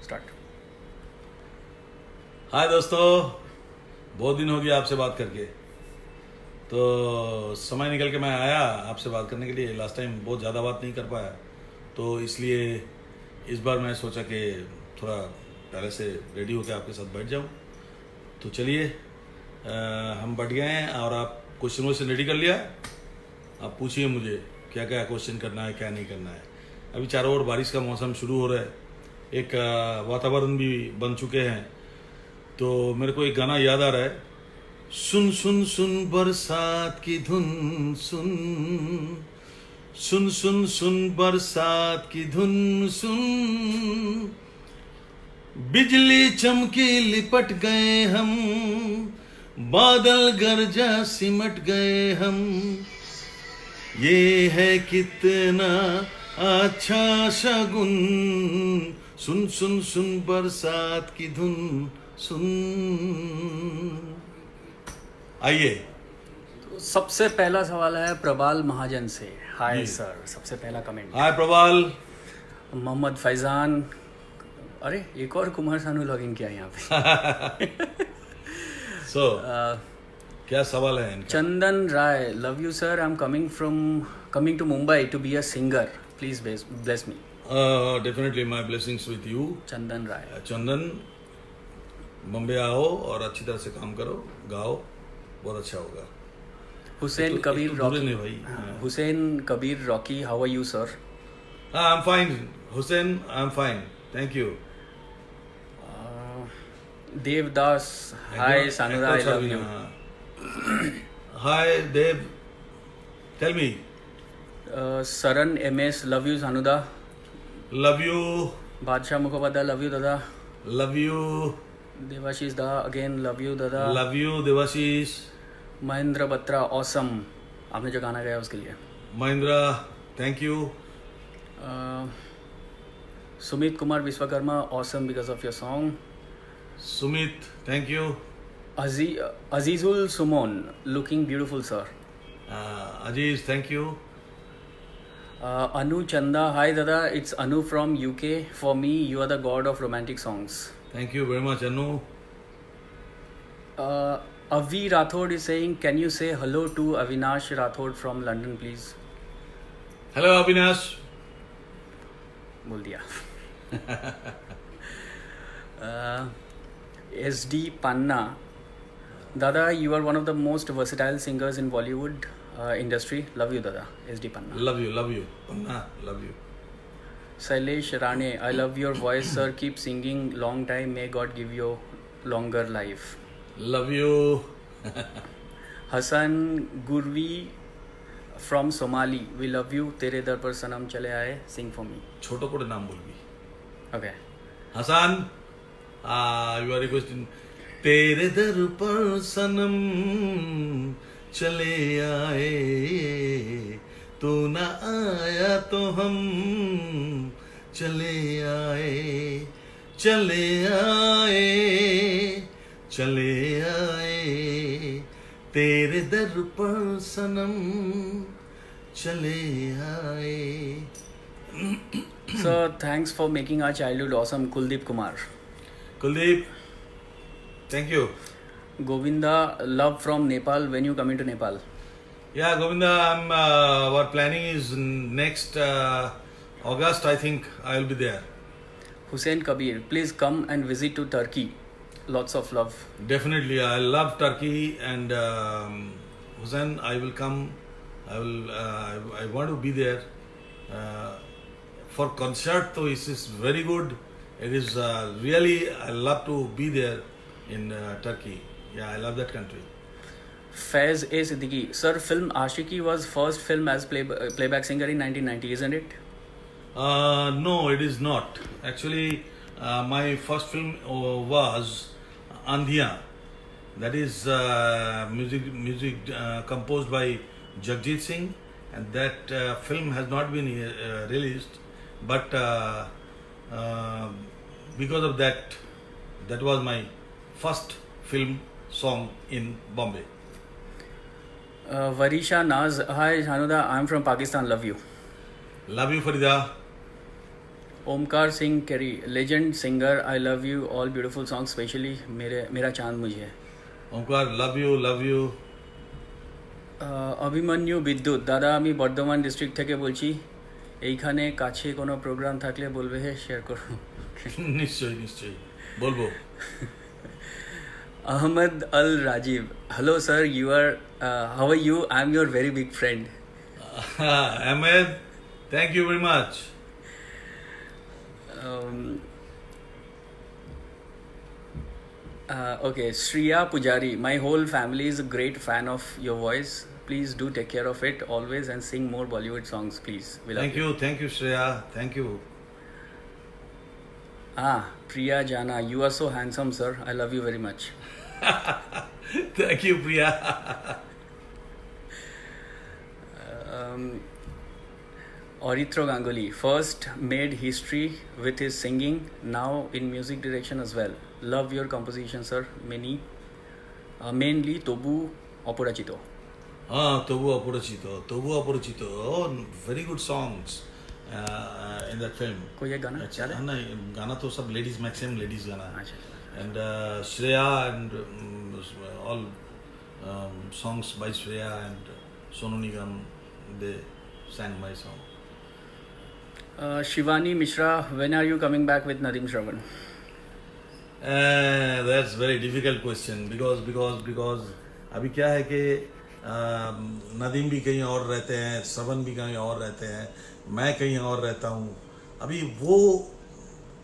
Start. हाय दोस्तों, बहुत दिन हो गया आपसे बात करके। तो समय निकल के मैं आया आपसे बात करने के लिए। लास्ट टाइम बहुत ज़्यादा बात नहीं कर पाया, तो इसलिए इस बार मैं सोचा कि थोड़ा पहले से रेडी होकर आपके साथ बैठ जाऊं। तो चलिए, हम बैठ गए हैं और आप क्वेश्चन वोश्चन रेडी कर लिया। आप पूछिए मुझे क्या क्या क्वेश्चन करना है, क्या नहीं करना है। अभी चारों ओर बारिश का मौसम शुरू हो रहा है, एक वातावरण भी बन चुके हैं। तो मेरे को एक गाना याद आ रहा है, सुन सुन सुन बरसात की धुन सुन, सुन सुन सुन बरसात की धुन सुन, बिजली चमकी लिपट गए हम, बादल गरजा सिमट गए हम, ये है कितना अच्छा शगुन, सुन सुन सुन बरसात की धुन सुन। आइए, तो सबसे पहला सवाल है प्रबाल महाजन से। हाय जी। सर, सबसे पहला कमेंट। हाय प्रबाल। मोहम्मद फैजान, अरे एक और कुमार सानू लॉगिन किया यहाँ पे। सो क्या सवाल है इनका? Chandan Rai, love you sir, I am coming to Mumbai to be a singer, please bless me. Definitely my blessings with you Chandan Rai. Chandan. Bombay आओ और अच्छी तरह से काम करो, गाओ, बहुत अच्छा होगा। हुसैन एक कबीर तो दूर रॉकी। नहीं भाई। हाँ, Hussain Kabir Rocky, how are you sir? I am fine Hussain, I am fine, thank you. Devdas, hi Sanura, I love you. Hi Dev, tell me. Saran M S, love you Sanuda. Love you, Badshah Mukhopadhyay, love you dada. Love you, Devashish da again, love you dada. Love you Devashish. Mahendra Batra, awesome, आपने जो गाना गाया उसके लिए। Mahendra, thank you. Sumit Kumar Vishwakarma, awesome because of your song. Sumit, thank you. Azizul Sumon, looking beautiful sir. Aziz, thank you. Anu Chanda, hi dada, it's Anu from UK, for me you are the god of romantic songs. Thank you very much Anu. Avi Rathod is saying, can you say hello to Avinash Rathod from London, please? Hello Avinash. बोल दिया। SD Panna, Dada, you are one of the most versatile singers in Bollywood industry. Love you, Dada. SD Panna. Love you, love you Panna, love you. Sailesh Rane, I love your voice, sir. Keep singing long time. May God give you longer life. Love you. Hasan Gurvi from Somali, we love you, तेरे दर पर सनम चले आए, sing for me. छोटो कोटे नाम बोल भी। Okay. Hasan, you are requesting, तेरे दर पर सनम चले आए, तू ना आया तो हम चले आए, चले आए, चले आए, तेरे दर पर सनम चले आए। So thanks for making our childhood awesome, Kuldeep Kumar. Kuldeep, thank you. Govinda, love from Nepal, when you coming to Nepal? Yeah, Govinda, our planning is next August, I think I will be there. Hussein Kabir, please come and visit to Turkey. Lots of love. Definitely, I love Turkey, and Hussein, I will come. I want to be there for concert. So it is very good. It is really, I love to be there in Turkey. Yeah, I love that country. Faiz A. Siddiqui, sir, film Ashiki was first film as playback singer in 1990, isn't it? No, it is not. Actually, my first film was Andhiya. That is music composed by Jagjit Singh, and that film has not been released. But because of that, that was my first film song in Bombay. Varisha Naz, hi Hanuda, I'm from Pakistan, love you. Love you, Farida. Omkar Singh Keri, legend singer, I love you, all beautiful song, specially मेरा चांद मुझे। Omkar, love you, love you. Abhimanyu Bidyut, দাদা আমি Bardhaman district থেকে বলছি, এইখানে কাছে কোনো প্রোগ্রাম থাকলে বলবে, হে শেয়ার করো। নিশ্চয়ই নিশ্চয়ই বলবো। Ahmed Al Rajeev, hello sir, you are how are you, I am your very big friend. Ahmed, thank you very much. Okay, Shriya Pujari, my whole family is a great fan of your voice. Please do take care of it always and sing more Bollywood songs, please. We love Thank you, Shreya. Thank you. Priya Jana, you are so handsome, sir. I love you very much. Thank you, Priya. Orithro Ganguly, first made history with his singing, now in music direction as well. Love your composition, sir. Mainly Tobu Opurachito. Tobu Apurachito. Oh, very good songs in that film. कोई एक गाना याद है? नहीं, गाना तो सब ladies, maximum ladies गाना है. अच्छा. And Shreya and all songs by Shreya and Sonu Nigam, they sang my song. Shivani Mishra, when are you coming back with Nadeem Shravan? That's very difficult question because अभी क्या है कि नदीम भी कहीं और रहते हैं, श्रवण भी कहीं और रहते हैं, मैं कहीं और रहता हूँ. अभी वो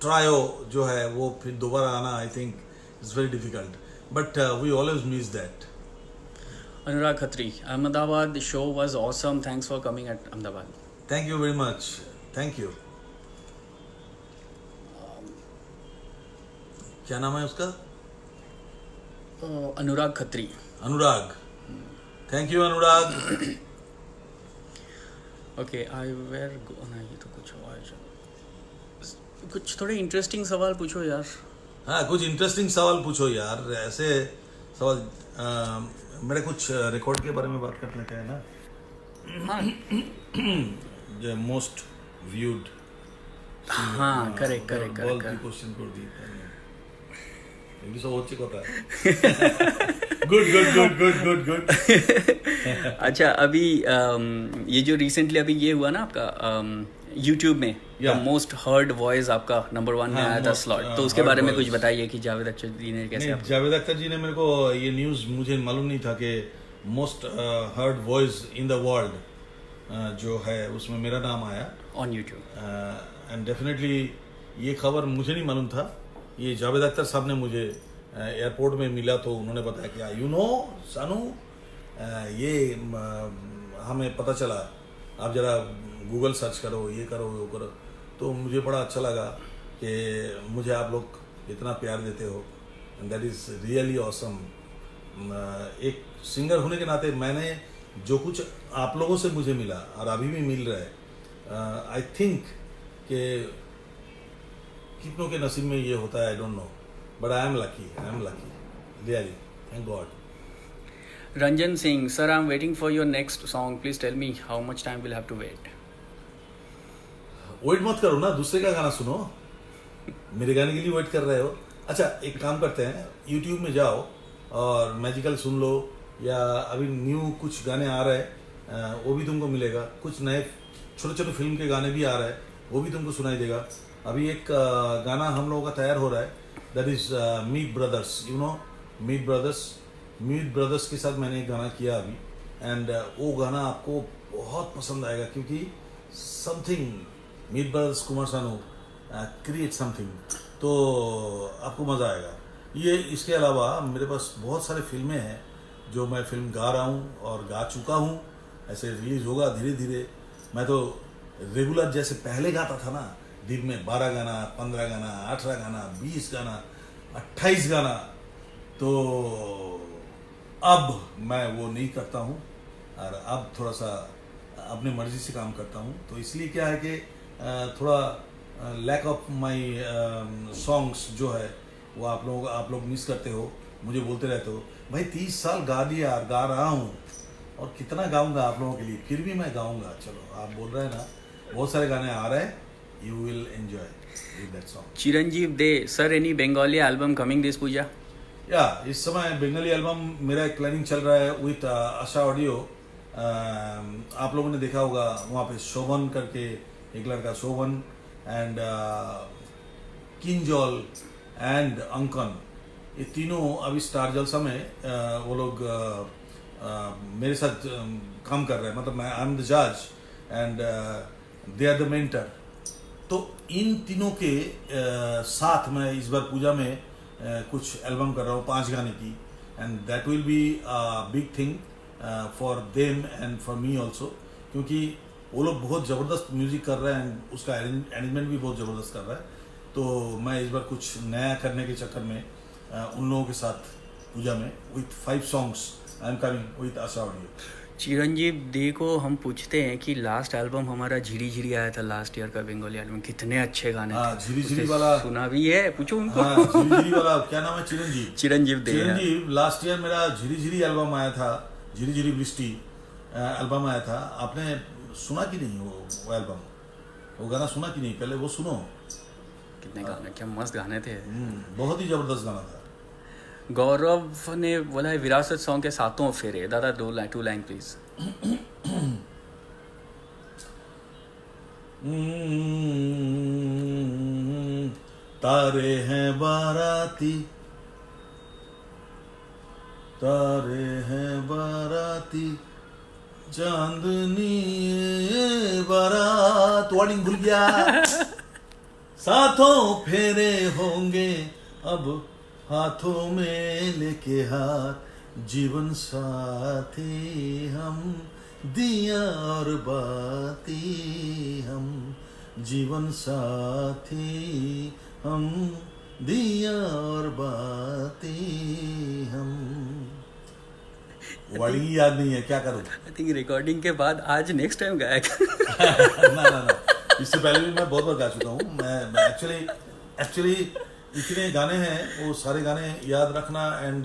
ट्रायो जो है वो फिर दोबारा आना, I think it's very difficult, but we always miss that. Anurag Khatri, Ahmedabad show was awesome. Thanks for coming at Ahmedabad. Thank you very much. Thank you. क्या नाम है उसका? अनुराग खत्री. अनुराग. Thank you, Anurag. Okay, I were नहीं, ये तो कुछ और है. कुछ थोड़े इंटरेस्टिंग सवाल पूछो यार. हाँ, कुछ इंटरेस्टिंग सवाल पूछो यार. ऐसे सवाल मेरे कुछ रिकॉर्ड के बारे में बात कर लेते हैं ना. हाँ. जो मोस्ट व्यूड. हाँ, करेक्ट. क्वेश्चन को दी इंग्लिश बहुत चिक होता है. गुड. अच्छा, अभी ये जो रिसेंटली अभी ये हुआ ना आपका YouTube में मोस्ट हर्ड वॉइस आपका नंबर 1 में आया था स्लॉट, तो उसके बारे में कुछ बताइए कि जावेद अख्तर जी ने कैसे. जावेद अख्तर जी ने मेरे को ये न्यूज़, मुझे मालूम नहीं था कि most heard voice in the world जो है उसमें मेरा नाम आया ऑन YouTube. एंड डेफिनेटली ये खबर मुझे नहीं मालूम था. ये जावेद अख्तर साहब ने मुझे एयरपोर्ट में मिला तो उन्होंने बताया कि यू नो सानू, ये हमें पता चला, आप जरा गूगल सर्च करो, ये करो वो करो. तो मुझे बड़ा अच्छा लगा कि मुझे आप लोग इतना प्यार देते हो, and that is really awesome. एक सिंगर होने के नाते मैंने जो कुछ आप लोगों से मुझे मिला और अभी भी मिल रहा है, आई थिंक कि कितनों के नसीब में ये होता है, I don't know, but I am lucky really, thank God. Ranjan Singh, sir, I'm waiting for your next song. Please tell me how much time we'll have to wait. Wait मत करो ना, दूसरे का गाना सुनो. मेरे गाने के लिए वेट कर रहे हो? अच्छा, एक काम करते हैं, YouTube में जाओ और मैजिकल सुन लो, या अभी न्यू कुछ गाने आ रहे हैं वो भी तुमको मिलेगा. कुछ नए छोटे फिल्म के गाने भी आ रहे हैं, वो भी तुमको सुनाई देगा. अभी एक गाना हम लोगों का तैयार हो रहा है, that is Meet brothers. You know Meet brothers के साथ मैंने एक गाना किया अभी, एंड वो गाना आपको बहुत पसंद आएगा, क्योंकि something meet brothers Kumar Sanu create something, तो आपको मज़ा आएगा. ये इसके अलावा मेरे पास बहुत सारे फिल्में हैं जो मैं फिल्म गा रहा हूँ और गा चुका हूँ. ऐसे रिलीज होगा धीरे धीरे. मैं तो रेगुलर जैसे पहले गाता था ना, दिन में 12 गाना, 15 गाना, 18 गाना, 20 गाना, 28 गाना, तो अब मैं वो नहीं करता हूँ, और अब थोड़ा सा अपनी मर्जी से काम करता हूँ. तो इसलिए क्या है कि थोड़ा लैक ऑफ माई सॉन्ग्स जो है वो आप लोग मिस करते हो, मुझे बोलते रहते हो भाई 30 साल गा दिया, गा रहा हूँ, और कितना गाऊंगा आप लोगों के लिए, फिर भी मैं गाऊंगा. चलो, आप बोल रहे हैं ना, बहुत सारे गाने आ रहे हैं, you will enjoy. with that song. Chiranjeev De sir, any Bengali album coming this Puja? या इस समय बंगाली एल्बम मेरा एक प्लानिंग चल रहा है विथ आशा ऑडियो. आप लोगों ने देखा होगा वहाँ पे शोभन करके एक लड़का, शोभन एंड किंजल एंड अंकन, ये तीनों अभी स्टार जलसा में वो लोग मेरे साथ काम कर रहे हैं. मतलब मैं आई एम द जज and they are the mentor. तो इन तीनों के साथ मैं इस बार पूजा में कुछ एल्बम कर रहा हूँ 5 गाने की. And that will be big thing for them and for me also, क्योंकि वो लोग बहुत ज़बरदस्त म्यूजिक कर रहे हैं एंड उसका अरेंजमेंट भी बहुत ज़बरदस्त कर रहा है. तो मैं इस बार कुछ नया करने के चक्कर में उन लोगों के साथ पूजा में with 5 songs I am coming with Asha audio. Chiranjeev De को हम पूछते हैं कि लास्ट एल्बम हमारा झिरी झिरी आया था लास्ट ईयर का बंगाली एल्बम, कितने अच्छे गाने थे. झिरी झिरी वाला सुना भी है, पूछो उनको. झिरी झिरी वाला क्या नाम है? चिरंजीव. चिरंजीव दे. चिरंजीव लास्ट ईयर मेरा झिरी झिरी एल्बम आया था, झिरी झिरी वृष्टि एल्बम आया था. आपने सुना कि नहीं वो एल्बम? वो गाना सुना कि नहीं? पहले वो सुनो. कितने गाने, क्या मस्त गाने थे. बहुत ही जबरदस्त गाना था. गौरव ने बोला है विरासत सॉन्ग के सातों फेरे. दादा 2 लाइन प्लीज. तारे हैं बाराती, तारे हैं बाराती, चांदनी बारात. वर्डिंग भूल गया. सातों फेरे होंगे अब हाथों में लेके हाथ, जीवन साथी हम, दिया और बाती हम, जीवन साथी हम, दिया और बाती हम. वर्डिंग याद नहीं है, क्या करूं? आई थिंक रिकॉर्डिंग के बाद आज नेक्स्ट टाइम गाया. ना, इससे पहले भी मैं बहुत बार गा चुका हूँ. मैं एक्चुअली इतने गाने हैं, वो सारे गाने याद रखना एंड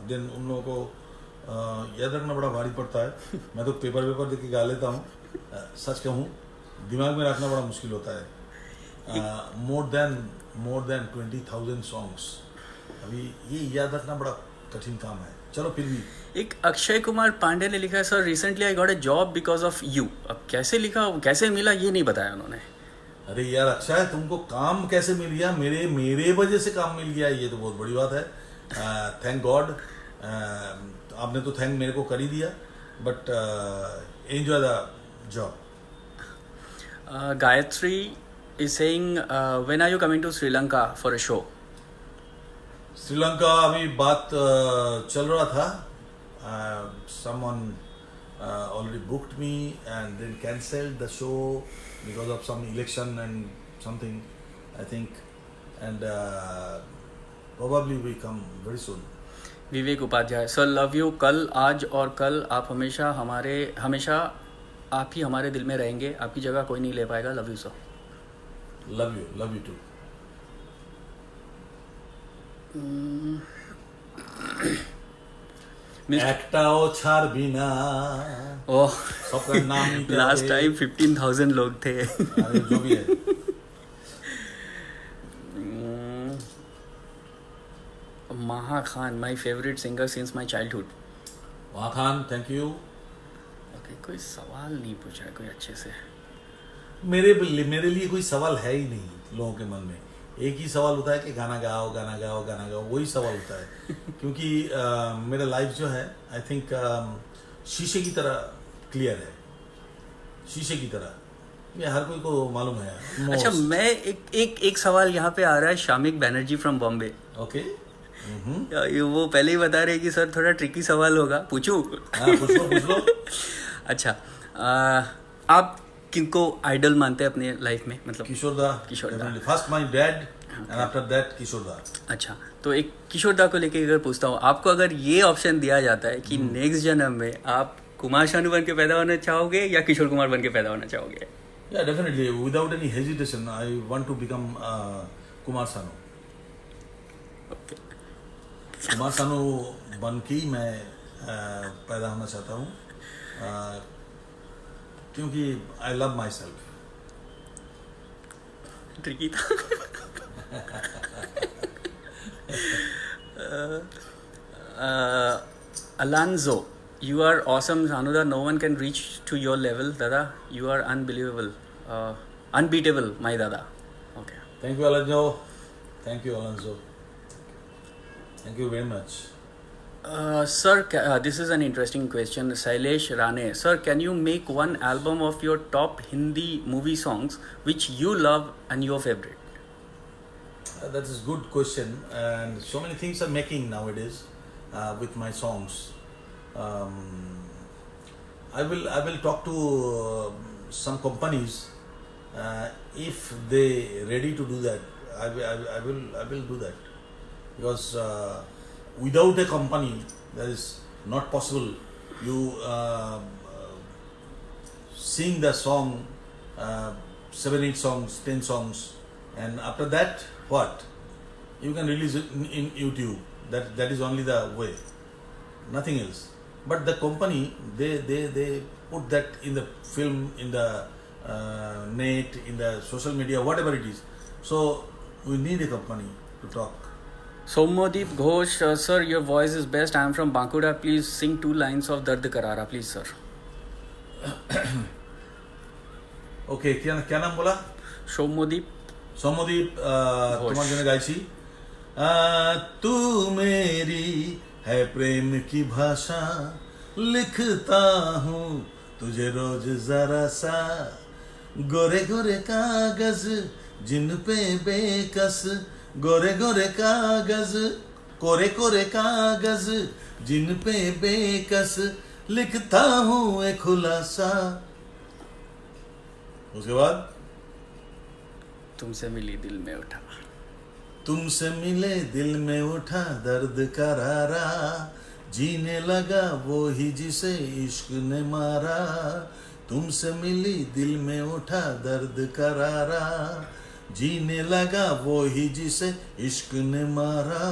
देन उन लोगों को याद रखना बड़ा भारी पड़ता है. मैं तो पेपर देख के गा लेता हूँ. सच कहूँ दिमाग में रखना बड़ा मुश्किल होता है. More than 20,000 songs. अभी ये याद रखना बड़ा कठिन काम है. चलो फिर भी. एक अक्षय कुमार पांडे ने लिखा है sir, recently I got a job because of you. अब कैसे लिखा, कैसे मिला, ये नहीं बताया उन्होंने. अरे यार अक्षय, तुमको काम कैसे मिल गया? मेरे वजह से काम मिल गया, ये तो बहुत बड़ी बात है. Thank God. आपने तो थैंक मेरे को कर ही दिया, but enjoy the job. Gayatri is saying when are you coming to Sri Lanka for a show? Sri Lanka अभी बात चल रहा था. someone already booked me and then cancelled the show because of some election and something, I think, and probably we come very soon. Vivek Upadhyay sir, love you. कल, आज और कल आप हमेशा आप ही हमारे दिल में रहेंगे. आपकी जगह कोई नहीं ले पाएगा. Love you sir. Love you too. একটাও ছাড়বি না. ओह, सबका नाम नहीं. लास्ट टाइम 15,000 लोग थे. अरे जो भी है. महा Khan, my favourite singer since my childhood. महा खान, थैंक यू. ओके, कोई सवाल नहीं पूछा है कोई अच्छे से. मेरे लिए कोई सवाल है ही नहीं लोगों के मन में. एक ही सवाल होता है कि गाना गाओ, वही सवाल होता है. क्योंकि मेरा लाइफ जो है आई थिंक शीशे की तरह क्लियर है. शीशे की तरह, ये हर कोई को मालूम है. अच्छा, मैं एक सवाल यहाँ पे आ रहा है. शामिक बैनर्जी फ्रॉम बॉम्बे. ओके. वो पहले ही बता रहे कि सर थोड़ा ट्रिकी सवाल होगा. पूछूं? पूछ लो. अच्छा, आप किनको आइडल मानते हैं अपने लाइफ में? मतलब Kishore da. First my dad and after that Kishore da. अच्छा, तो एक किशोर दा को लेके अगर पूछता हूँ, आपको अगर ये ऑप्शन दिया जाता है कि नेक्स्ट जन्म में आप कुमार शानू बन के पैदा होना चाहोगे या किशोर कुमार बन के पैदा होना चाहोगे? या definitely without any hesitation I want to become Kumar Sanu. Kumar Sanu बन के ही मैं पैदा होना चाहता हूँ, क्योंकि I love myself. Tricky था. Alonso, you are awesome, Sanuda. No one can reach to your level, Dada. You are unbelievable, unbeatable, my Dada. Okay. Thank you, Alonso. Thank you, Alonso. Thank you very much. Sir, this is an interesting question. Sailesh Rane, sir, can you make one album of your top Hindi movie songs which you love and your favorite? That is a good question, and so many things are making nowadays with my songs. I will talk to some companies if they ready to do that. I will do that, because without a company that is not possible. You sing the song, 7-8 songs, 10 songs, and after that what? You can release it in YouTube. That is only the way, nothing else. But the company, they put that in the film, in the net, in the social media, whatever it is. So we need a company to talk. Soumyadeep Ghosh, sir, your voice is best. I am from Bankura. Please sing 2 lines of Dard Karara, please, sir. Okay, क्या नाम बोला? Soumyadeep तुम्हारे जने गाई छी. तू मेरी है प्रेम की भाषा, लिखता हूँ तुझे रोज जरा सा, गोरे गोरे कागज जिन पे बेकस, गोरे गोरे कागज, कोरे कोरे कागज जिन पे बेकस, लिखता हूँ एक खुलासा. उसके बाद तुमसे मिली दिल में उठा, तुमसे मिले दिल में उठा दर्द करारा, जीने लगा वो ही जिसे इश्क ने मारा, तुमसे मिली दिल में उठा दर्द करारा, जीने लगा वो ही जिसे इश्क ने मारा.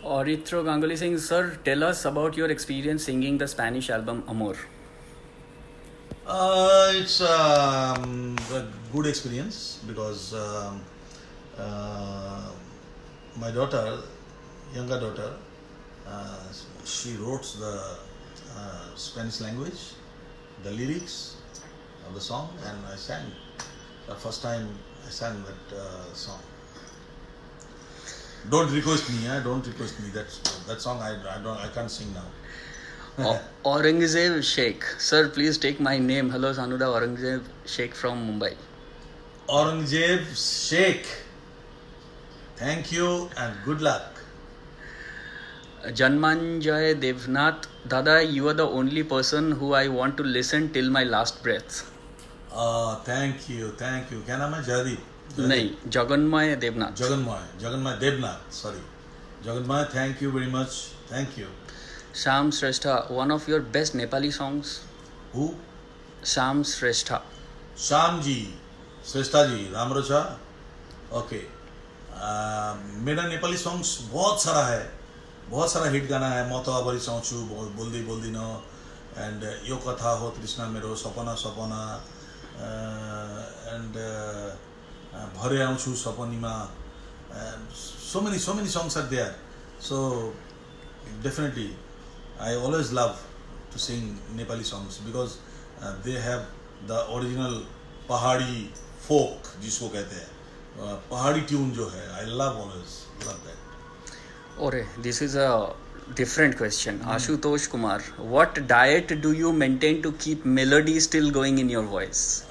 Orithro Ganguly Singh, sir, tell us about your experience singing the Spanish album Amor. It's a good experience, because my daughter, younger daughter, she wrote the Spanish language, the lyrics of the song, and I sang. The first time I sang that song. Don't request me, don't request me. That song I can't sing now. Aurangzeb Sheikh, sir, please take my name. Hello, Sanuda. Aurangzeb Sheikh from Mumbai. Aurangzeb Sheikh, thank you and good luck. Janmanjay Devnath, Dada, you are the only person who I want to listen till my last breath. Thank you. क्या नाम है? जयदीप? नहीं, Jaganmay Devnath. Jaganmay Devnath, sorry. Jaganmay, thank you very much. Thank you. Sham Shrestha, one of your best Nepali songs. Who? Sham Shrestha. Sham ji, Shrestha ji, Ramrocha. Okay. मेरा Nepali songs बहुत सारा hit गाना है. म त अबरी साउँछु, बोल्दै बोल्दिन, end यो कथा हो तृष्णा मेरो, सपना सपना, एन्ड भरे आउँछु सपनीमा. So many songs are there. So definitely I always love to sing Nepali songs, because they have the original pahadi folk, जिसको कहते हैं, pahadi tune जो है. I always love that. Ore, this is a different question. Ashutosh Kumar, what diet do you maintain to keep melody still going in your voice?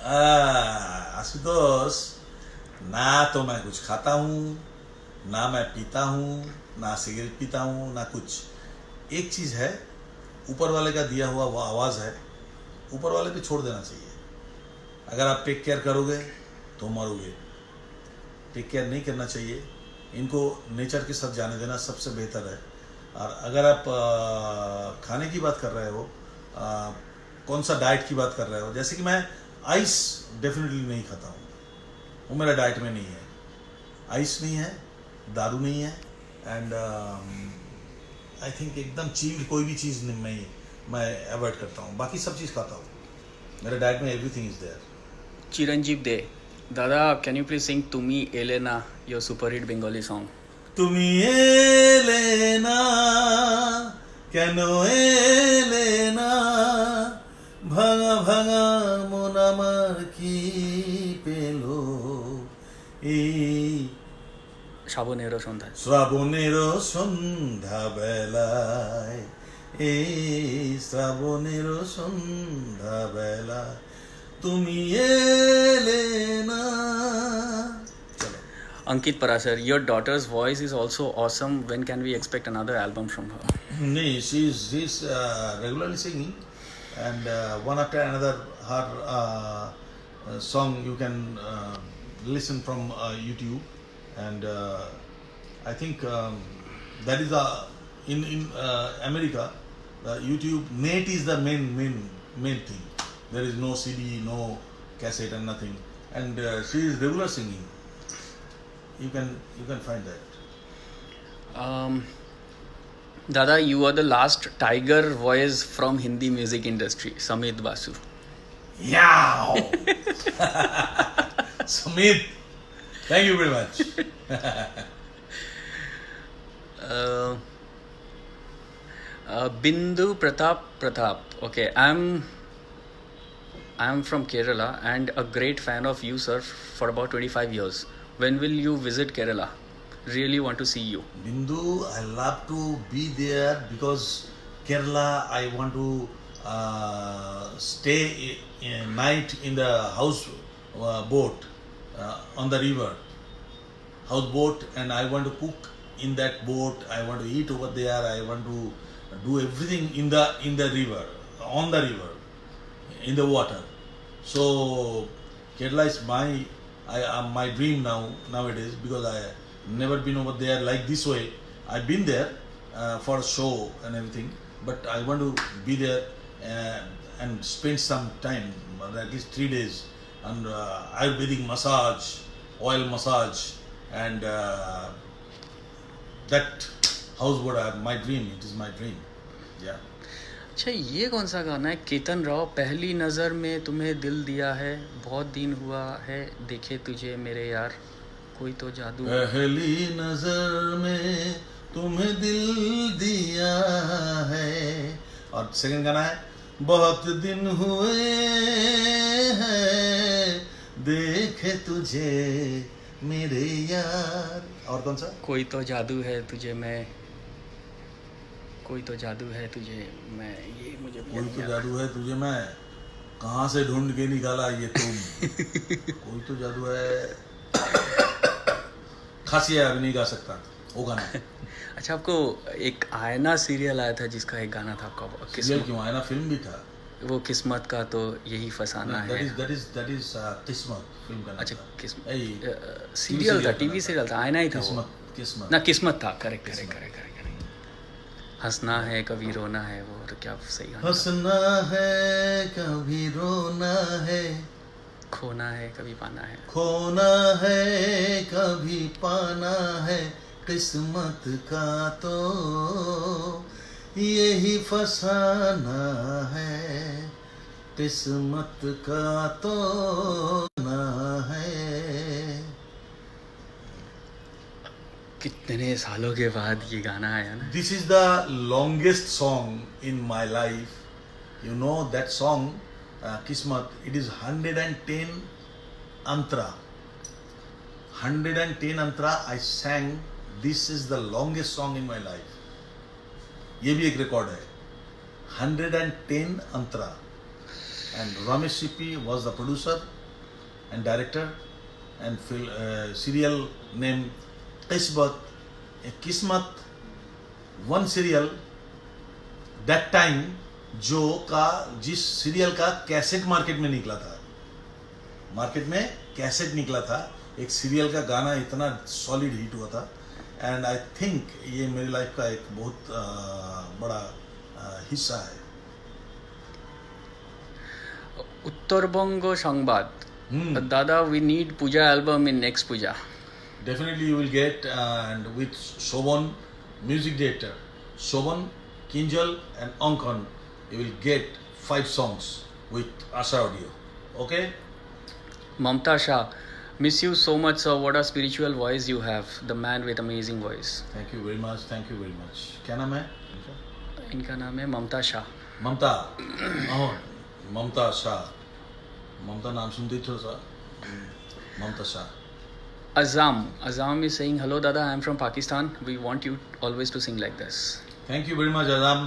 Ashutosh, ना तो मैं कुछ खाता हूँ, ना मैं पीता हूँ, ना सिगरेट पीता हूँ, ना कुछ. एक चीज़ है, ऊपर वाले का दिया हुआ वो आवाज़ है, ऊपर वाले पे छोड़ देना चाहिए. अगर आप टेक केयर करोगे तो मरोगे. टेक केयर नहीं करना चाहिए. इनको नेचर के साथ जाने देना सबसे बेहतर है. और अगर आप खाने की बात कर रहे हो, कौन सा डाइट की बात कर रहे हो, जैसे कि मैं आइस डेफिनेटली नहीं खाता हूँ, वो मेरा डाइट में नहीं है. आइस नहीं है, दारू नहीं है, एंड आई थिंक एकदम चिल्ड कोई भी चीज़ नहीं मैं अवॉइड करता हूँ. बाकी सब चीज़ खाता हूँ. मेरे डाइट में everything is there. Chiranjeev Dey, Dada, can you please sing Tumi Elena, your super hit Bengali song? তুমি এলে না কেন এলে না ভাঙা ভাঙা মন আমার কি পেল এই শ্রাবণেরও সন্ধ্যায়। শ্রাবণের সন্ধ্যা বেলায় এই শ্রাবণের সন্ধ্যা বেলায় তুমি এলে না। Ankit Parasar, your daughter's voice is also awesome. When can we expect another album from her? No, she's regularly singing, and one after another her song you can listen from YouTube, and I think that is in America, YouTube net is the main thing. There is no CD, no cassette, and nothing, and she is regular singing. You can find that. Dada, you are the last tiger voice from Hindi music industry, Samit Basu. Yeah. Sumit, thank you very much. Bindu Pratap. Okay, I'm from Kerala and a great fan of you, sir, for about 25 years. When will you visit Kerala? Really want to see you. Bindu, I love to be there because Kerala, I want to stay a night in the house boat on the river, houseboat, and I want to cook in that boat. I want to eat over there. I want to do everything in the river, on the river, in the water. So Kerala is my dream nowadays, because I never been over there like this way. I've been there for a show and everything, but I want to be there and spend some time, at least 3 days, and Ayurvedic massage, oil massage, and that houseboat. My dream. It is my dream. Yeah. अच्छा, ये कौन सा गाना है? केतन राव, पहली नज़र में तुम्हें दिल दिया है, बहुत दिन हुआ है देखे तुझे मेरे यार, कोई तो जादू। पहली नजर में तुम्हें दिल दिया है, और सेकंड गाना है बहुत दिन हुए हैं देखे तुझे मेरे यार। और कौन सा? कोई तो जादू है तुझे मैं, कोई तो जादू है तुझे मैं, ये मुझे कोई तो जादू है तुझे मैं, कहाँ से ढूंढ के निकाला ये तुम। कोई तो जादू है, खासी है, अभी नहीं गा सकता वो गाना। अच्छा, आपको एक आयना सीरियल आया था जिसका एक गाना था आपका, सीरियल क्यों, आयना फिल्म भी था वो, किस्मत का तो यही फसाना है। that is किस्मत फिल्म का। अच्छा, किस्मत सीरियल था, टीवी सीरियल था, आयना ही था वो। किस्मत ना, किस्मत था, करेक्ट। हंसना है कभी रोना है, वो तो क्या सही गाना। हंसना है कभी रोना है, खोना है कभी पाना है, खोना है कभी पाना है, किस्मत का तो यही फसाना है, किस्मत का तो ना है। कितने सालों के बाद ये गाना आया ना। This is the longest song in my life. You know that song, Kismat, it is 110 antra. 110 antra I sang. This is the longest song in my life. ये भी एक रिकॉर्ड है, 110 अंतरा, and Ramesh Sippy was the producer and director, and serial named Kismat, one serial that time जिस serial का cassette market में निकला था, market में कैसेट निकला था, एक सीरियल का गाना इतना सॉलिड हिट हुआ था, एंड आई थिंक ये मेरी लाइफ का एक बहुत बड़ा हिस्सा है। उत्तरबंग संवाद, दादा, we need Puja album in next Puja. Definitely you will get, and with Shobhan, music director Shobhan, Kinjal and Ankon, you will get 5 songs with Asha Audio. Okay? Mamta Shah, Miss you so much, sir. What a spiritual voice you have. The man with amazing voice. Thank you very much, thank you very much. क्या नाम है इनका नाम है ममता शाह. ममता. ओह, ममता शाह. ममता नाम सुनते ही थोड़ा सा. ममता Shah. Azam is saying, hello Dada, I am from Pakistan. We want you always to sing like this. Thank you very much Azam.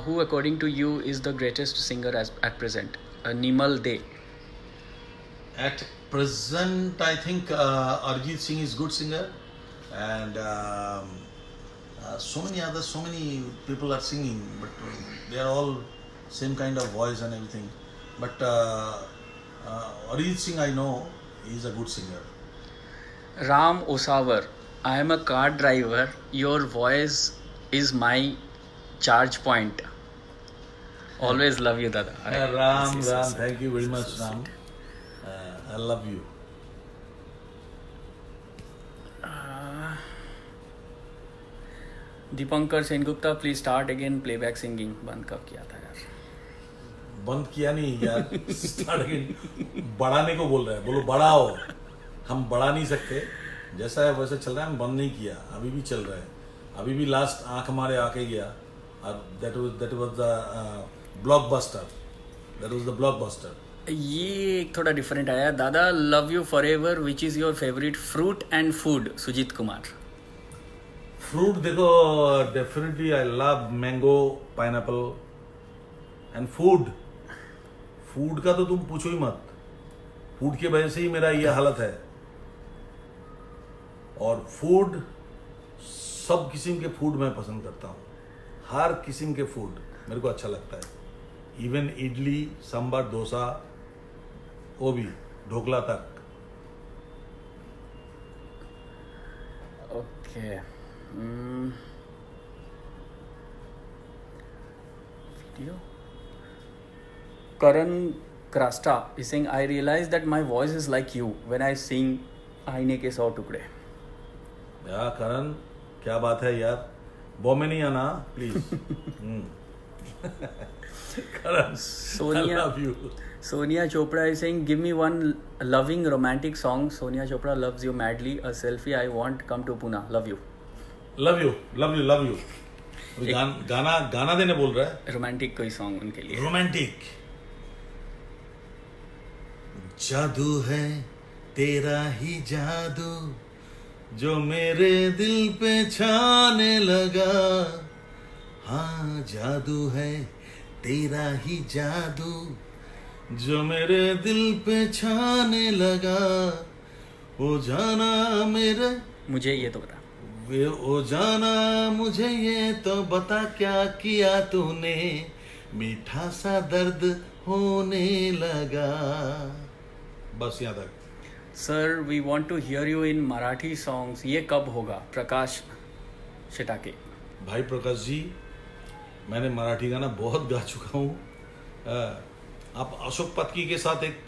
Who according to you is the greatest singer at present? Nimal De. At present, I think Arjit Singh is good singer, and so many people are singing, but they are all same kind of voice and everything. But Arjit Singh, I know, is a good singer. Ram Osavar, I am a car driver. Your voice is my charge point. Always love you, Dada. Ram, thank you very much, Ram. I love you. Deepankar Sengupta, please start again playback singing. बंद कब किया था यार? बंद किया नहीं यार. Start again. बढ़ाने को बोल रहा है. बोलो बढ़ाओ. हम बढ़ा नहीं सकते. जैसा है वैसे चल रहा है. हम बंद नहीं किया. अभी भी चल रहा है. अभी भी लास्ट आंख हमारे आके गया. That was the blockbuster. That was the blockbuster. ये एक थोड़ा डिफरेंट आया. Dada love you forever. Which is your favourite fruit and food? Sujit Kumar. Fruit देखो, definitely I love mango, pineapple and food का तो तुम पूछो ही मत. फूड की वजह से ही मेरा ये हालत है. और फूड, सब किस्म के फूड मैं पसंद करता हूँ. हर किस्म के फूड मेरे को अच्छा लगता है. इवन इडली, सांभर, डोसा, वो भी ढोकला तक. Okay. Video. Karan Krasta is saying, I realize that my voice is like you when I sing आईने के 100 टुकड़े. यार करण, क्या बात है यार. बॉम्बे नहीं आना please. Karan, I love you. Sonia Chopra is saying, give me one loving romantic song. Sonia Chopra loves you madly. A selfie I want. Come to Pune. Love you. love you. गाना देने बोल रहा है. Romantic कोई song उनके लिए. Romantic. जादू है तेरा ही जादू जो मेरे दिल पे छाने लगा. हाँ, जादू है तेरा ही जादू जो मेरे दिल पे छाने लगा. ओ जाना मेरे, मुझे ये तो बता. ओ जाना मुझे ये तो बता, क्या किया तूने, मीठा सा दर्द होने लगा. बस यहाँ तक. Sir we want to hear you in Marathi songs. ये कब होगा? प्रकाश शिटाके. भाई प्रकाश जी, मैंने मराठी गाना बहुत गा चुका हूँ. आप अशोक पत्की के साथ एक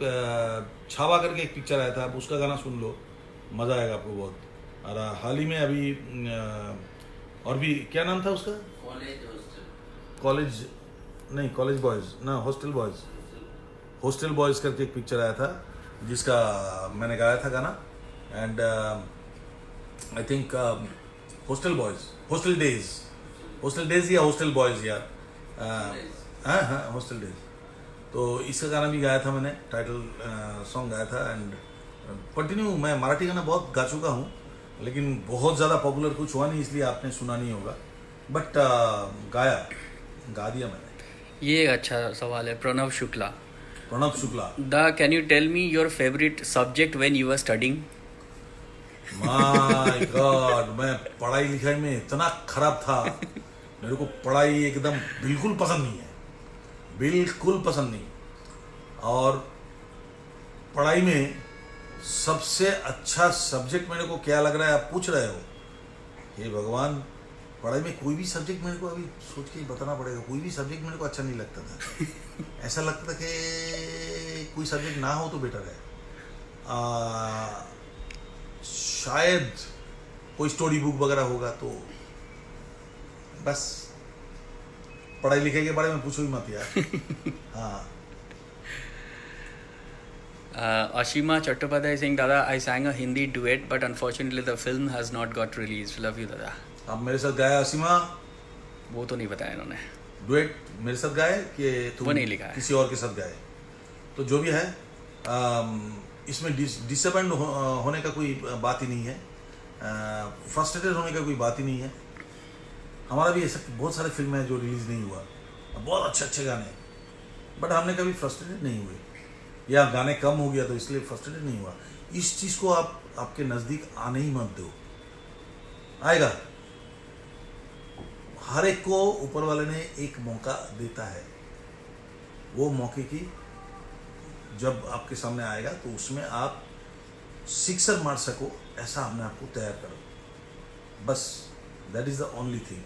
छावा करके एक पिक्चर आया था, आप उसका गाना सुन लो, मज़ा आएगा आपको बहुत. और हाल ही में अभी और भी, क्या नाम था उसका? कॉलेज बॉयज़ ना, हॉस्टल बॉयज़ करके एक पिक्चर आया था जिसका मैंने गाया था गाना. And I think hostel days या हॉस्टल बॉयज़ यार. हाँ, हॉस्टल डेज. तो इसका गाना भी गाया था मैंने, टाइटल सॉन्ग गाया था. एंड कंटिन्यू मैं मराठी गाना बहुत गा चुका हूँ, लेकिन बहुत ज़्यादा पॉपुलर कुछ हुआ नहीं, इसलिए आपने सुना नहीं होगा. बट गा दिया मैंने. ये अच्छा सवाल है. Pranav Shukla. Can you tell me your favourite subject when you were studying? My God, मैं पढ़ाई लिखाई में इतना खराब था. मेरे को पढ़ाई एकदम बिल्कुल पसंद नहीं है. और पढ़ाई में सबसे अच्छा सब्जेक्ट मेरे को क्या लग रहा है, आप पूछ रहे हो? हे भगवान, पढ़ाई में कोई भी सब्जेक्ट मेरे को, अभी सोच के बताना पड़ेगा, कोई भी सब्जेक्ट मेरे को अच्छा नहीं लगता था. ऐसा लगता था कि कोई सब्जेक्ट ना हो तो बेटर है. शायद कोई स्टोरी बुक वगैरह होगा. तो बस पढ़ाई लिखाई के बारे में पूछो ही मत यार. हाँ. Ashima Chattopadhyay saying, Dada, I sang a Hindi duet, but unfortunately the film has not got released. Love you, Dada. आप मेरे साथ गाया असीमा? वो तो नहीं बताया इन्होंने. डुएट मेरे साथ गाए कि तुम वो नहीं लिखा है. किसी और के साथ गाए? तो जो भी है इसमें डिसअपॉइंट होने का कोई बात ही नहीं है, फ्रस्ट्रेटेड होने का कोई बात ही नहीं है. हमारा भी ऐसा बहुत सारे फिल्म हैं जो रिलीज नहीं हुआ, बहुत अच्छे अच्छे गाने, बट हमने कभी फ्रस्ट्रेटेड नहीं हुए, या गाने कम हो गया तो इसलिए फ्रस्ट्रेटेड नहीं हुआ. इस चीज़ को आप आपके नज़दीक आने ही मत दो, आएगा. हर एक को ऊपर वाले ने एक मौका देता है, वो मौके की जब आपके सामने आएगा तो उसमें आप सिक्सर मार सको, ऐसा अपने आप को तैयार करो, बस. That is the only thing.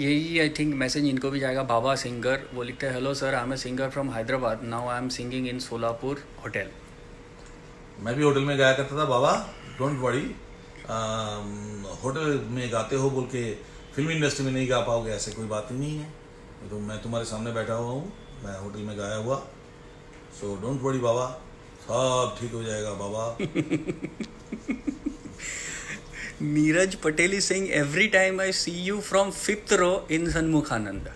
यही आई थिंक मैसेज इनको भी जाएगा. बाबा सिंगर वो लिखते हैं, hello sir, I am a singer from Hyderabad, now I am singing in Solapur hotel. मैं भी होटल में गाया करता था बाबा, डोंट वरी. होटल में गाते हो बोल के फिल्म इंडस्ट्री में नहीं गा पाओगे, ऐसे कोई बात ही नहीं है. तो मैं तुम्हारे सामने बैठा हुआ हूँ, मैं होटल में गाया हुआ, सो डोंट वरी बाबा, सब ठीक हो जाएगा बाबा. Neeraj Patel is saying, every time I see you from 5th row in Shanmukhananda.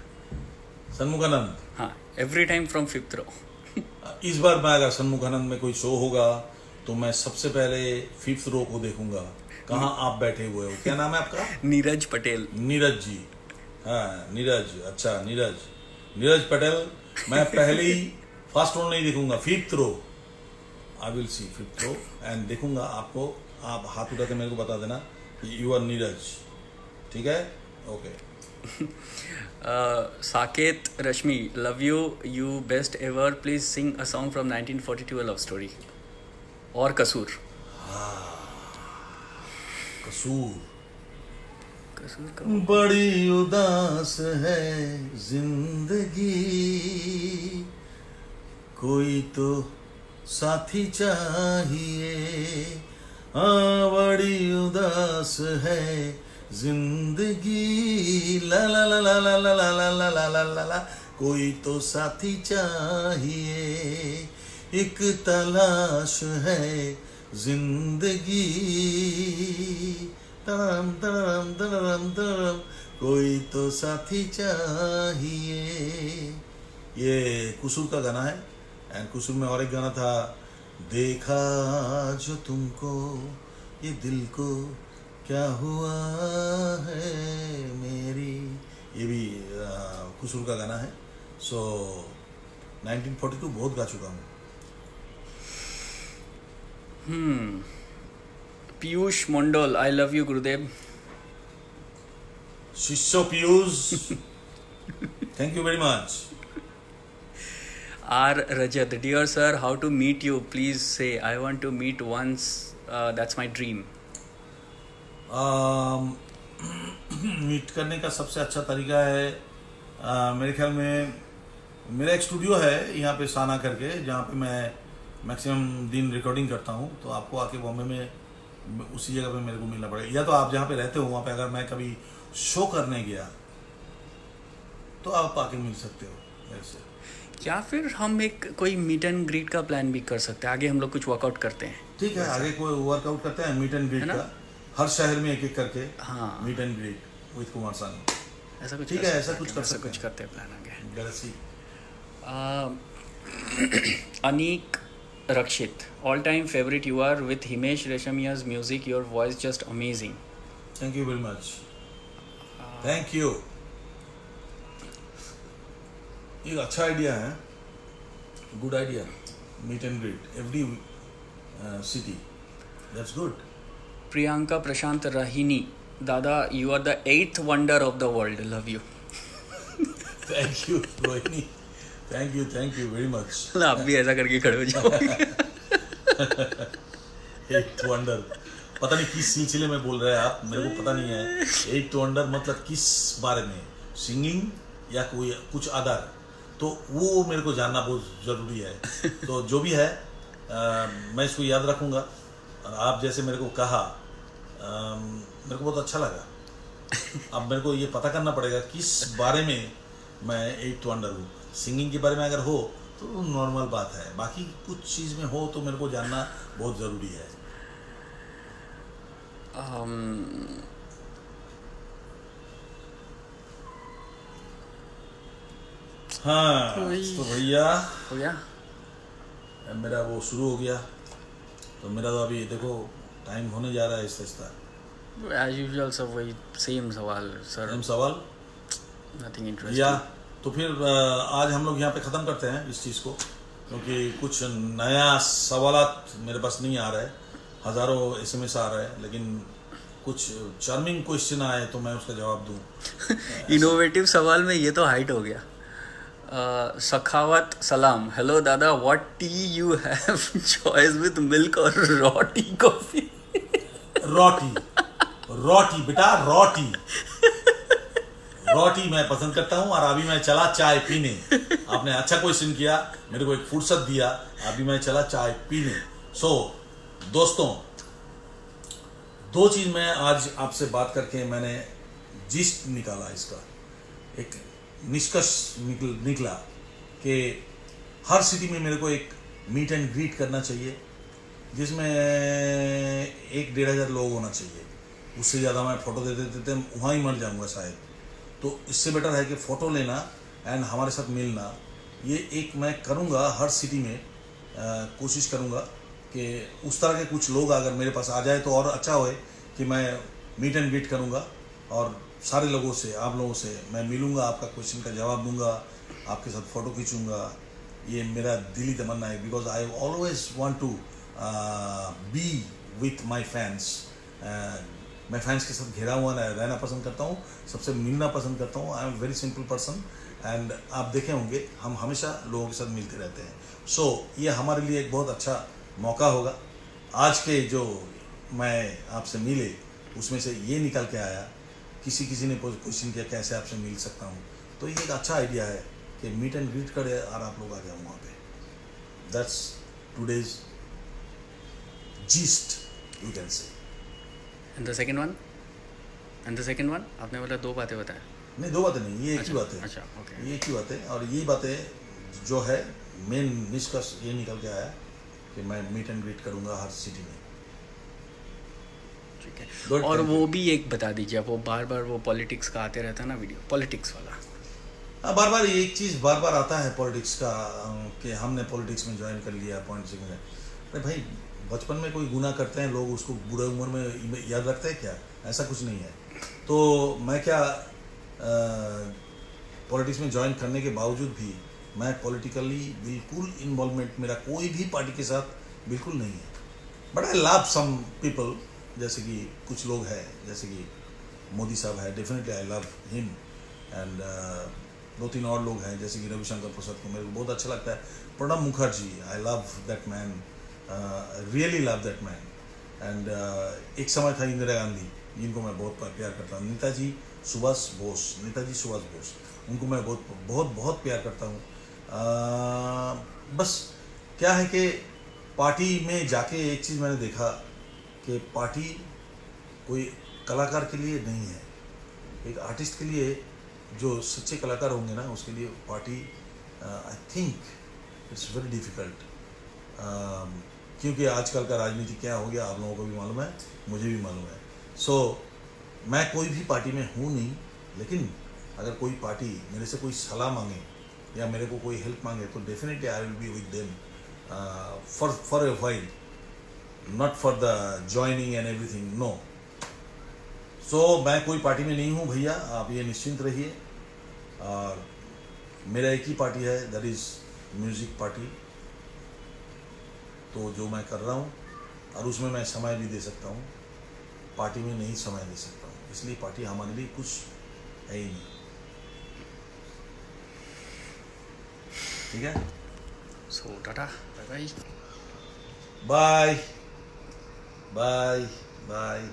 Shanmukhananda? हाँ, every time from 5th row. इस बार मैं अगर सन्मुखानंद में कोई शो होगा तो मैं सबसे पहले 5th row को देखूंगा. कहाँ आप बैठे हुए हो? क्या नाम है आपका? नीरज पटेल. नीरज जी, हाँ नीरज, अच्छा नीरज पटेल. मैं पहले ही फर्स्ट रो नहीं देखूंगा, 5th row. I will see 5th row and देखूंगा आपको. आप हाथ उठा के मेरे को बता देना यू आर नीरज, ठीक है? Okay. Saket Rashmi, love you, you best ever, please sing a song from 1942, a love story. और कसूर. कसूर का बड़ी उदास है जिंदगी, कोई तो साथी चाहिए. हाँ, बड़ी उदास है जिंदगी, ला ला ला ला ला ला ला ला ला ला ला ला, कोई तो साथी चाहिए. एक तलाश है जिंदगी, तड़म तड़म तड़म तड़म, कोई तो साथी चाहिए. ये कुसूर का गाना है. एंड कुसूर में और एक गाना था, देखा जो तुमको ये दिल को क्या हुआ है मेरी. ये भी कुसूर का गाना है. सो 1942 बहुत गा चुका हूँ. पीयूष मंडल, आई लव यू गुरुदेव. शिष्य Piyush, thank you very much. R. Rajat, dear sir, how to meet you? Please say, I want to meet once. That's my dream. Meet करने का सबसे अच्छा तरीका है, मेरे ख्याल में मेरा एक स्टूडियो है यहाँ पे साना करके, जहाँ पे मैं मैक्सिमम दिन रिकॉर्डिंग करता हूँ. तो आपको आके बॉम्बे में उसी जगह पे मेरे को मिलना पड़ेगा, या तो आप जहाँ पे रहते हो वहाँ पे अगर मैं कभी शो करने गया तो आप आके मिल सकते हो मेरे से. या फिर हम एक कोई मीट एंड ग्रीट का प्लान भी कर सकते हैं. आगे हम लोग कुछ वर्कआउट करते हैं. ठीक है, आगे कोई वर्कआउट करते हैं मीट एंड ग्रीट का, हर शहर में एक एक करके. हाँ, meet and greet with Kumar Sanu. ऐसा कुछ ठीक है, ऐसा कुछ कर सकते हैं. कुछ करते हैं प्लान आगे. Galsi. Aneek Rakshit, all time favourite you are with Himesh Reshammiya's music, your voice just amazing. Thank you very much. Thank you. एक अच्छा आइडिया है, good idea. Meet and greet every city, that's good. Priyanka Prashant Rahini, dada you are the 8th wonder of the world, love you. Thank you Rohini, thank you very much. आप भी ऐसा करके खड़े हो जाओगे. 8th वंडर, पता नहीं किस सिलसिले में बोल रहे हैं आप, मेरे को पता नहीं है. 8th वंडर मतलब किस बारे में, सिंगिंग या कोई कुछ अदर, तो वो मेरे को जानना बहुत ज़रूरी है. तो जो भी है मैं इसको याद रखूँगा. और आप जैसे मेरे को कहा, मेरे को बहुत अच्छा लगा. अब मेरे को ये पता करना पड़ेगा किस बारे में मैं 8th वंडर हूँ. सिंगिंग के बारे में अगर हो तो नॉर्मल बात है। बाकी कुछ चीज़ में हो तो मेरे को जानना बहुत ज़रूरी है। हाँ तो भैया हो गया मेरा वो शुरू हो गया। तो मेरा तो अभी देखो टाइम होने जा रहा है इस एज यूजुअल सब वही सेम सवाल सर। सेम सवाल, नथिंग इंटरेस्टिंग। या तो फिर आज हम लोग यहाँ पे ख़त्म करते हैं इस चीज़ को, क्योंकि कुछ नया सवालात मेरे पास नहीं आ रहा है। हज़ारों SMS आ रहा है, लेकिन कुछ चार्मिंग क्वेश्चन आए तो मैं उसका जवाब दूँ। इनोवेटिव सवाल में ये तो हाइट हो गया। सखावत सलाम, हेलो दादा, what T U have choice with milk और रॉ टी कॉफी? रोटी बेटा, रोटी मैं पसंद करता हूँ। और अभी मैं चला चाय पीने। आपने अच्छा क्वेश्चन किया, मेरे को एक फुर्सत दिया, अभी मैं चला चाय पीने। सो दोस्तों, दो चीज में आज आपसे बात करके मैंने जिस्ट निकाला, इसका एक निष्कर्ष निकला कि हर सिटी में मेरे को एक मीट एंड ग्रीट करना चाहिए, जिसमें 1-1,500 लोग होना चाहिए। उससे ज़्यादा मैं फ़ोटो दे देते वहाँ ही मर जाऊँगा शायद। तो इससे बेटर है कि फ़ोटो लेना एंड हमारे साथ मिलना। ये एक मैं करूँगा हर सिटी में, कोशिश करूँगा कि उस तरह के कुछ लोग अगर मेरे पास आ जाए तो और अच्छा होए कि मैं मीट एंड ग्रीट करूँगा और सारे लोगों से, आप लोगों से मैं मिलूँगा, आपका क्वेश्चन का जवाब दूँगा, आपके साथ फ़ोटो खींचूँगा। ये मेरा दिली तमन्ना है, because I always want to be with my fans. मैं फैंस के साथ घिरा हुआ रहना पसंद करता हूँ, सबसे मिलना पसंद करता हूँ। I am very simple person and आप देखे होंगे हम हमेशा लोगों के साथ मिलते रहते हैं। सो ये हमारे लिए एक बहुत अच्छा मौका होगा। आज के जो मैं आपसे मिले उसमें से ये निकल के आया, किसी ने क्वेश्चन किया कैसे आपसे मिल सकता हूँ, तो ये एक अच्छा आइडिया है कि मीट एंड ग्रीट करे और आप लोग आ जाओ वहाँ पे। That's today's yeast, you can say. And the second one आपने बोला 2 बातें बताया। नहीं, 2 बातें नहीं, ये एक ही बात है। अच्छा, ओके। ये एक ही बात है, और ये बातें जो है मेन निष्कर्ष ये निकल के आया कि मैं मीट एंड ग्रीट करूँगा हर सिटी में। ठीक है। और वो भी एक बता दीजिए, आप वो बार वो पॉलिटिक्स का आते रहता है ना वीडियो, पॉलिटिक्स वाला। हाँ, बार एक चीज़ बार आता है पॉलिटिक्स का कि हमने पॉलिटिक्स में ज्वाइन कर लिया, पॉलिटिक्स में। अरे भाई, बचपन में कोई गुनाह करते हैं लोग, उसको बुढ़े उम्र में याद रखते हैं क्या? ऐसा कुछ नहीं है। तो मैं क्या पॉलिटिक्स में ज्वाइन करने के बावजूद भी मैं पॉलिटिकली बिल्कुल इन्वॉल्वमेंट मेरा कोई भी पार्टी के साथ बिल्कुल नहीं है। But I love some people, जैसे कि कुछ लोग हैं, जैसे कि मोदी साहब है, definitely I love him. And 2-3 और लोग हैं, जैसे कि रविशंकर प्रसाद को मेरे को बहुत अच्छा लगता है। Pranab Mukherjee, I love that man, really love that man. And एक समय था इंदिरा गांधी, जिनको मैं बहुत प्यार करता हूँ। नेताजी सुभाष बोस, उनको मैं बहुत प्यार करता हूँ। बस क्या है कि पार्टी में जाके एक चीज़ मैंने देखा कि पार्टी कोई कलाकार के लिए नहीं है। एक आर्टिस्ट के लिए, जो सच्चे कलाकार होंगे ना, उसके लिए party I think it's very difficult. क्योंकि आजकल का राजनीति क्या हो गया आप लोगों को भी मालूम है, मुझे भी मालूम है। सो मैं कोई भी पार्टी में हूँ नहीं, लेकिन अगर कोई पार्टी मेरे से कोई सलाह मांगे या मेरे को कोई हेल्प मांगे तो definitely I will be with them for a while, not for the joining and everything, no. So मैं कोई पार्टी में नहीं हूँ भैया, आप ये निश्चिंत रहिए। और मेरा एक ही पार्टी है, दैट इज़ म्यूज़िक पार्टी। तो जो मैं कर रहा हूँ और उसमें मैं समय भी दे सकता हूँ, पार्टी में नहीं समय दे सकता हूँ, इसलिए पार्टी हमारे लिए कुछ है ही नहीं। ठीक है, so tata, bye bye bye bye bye.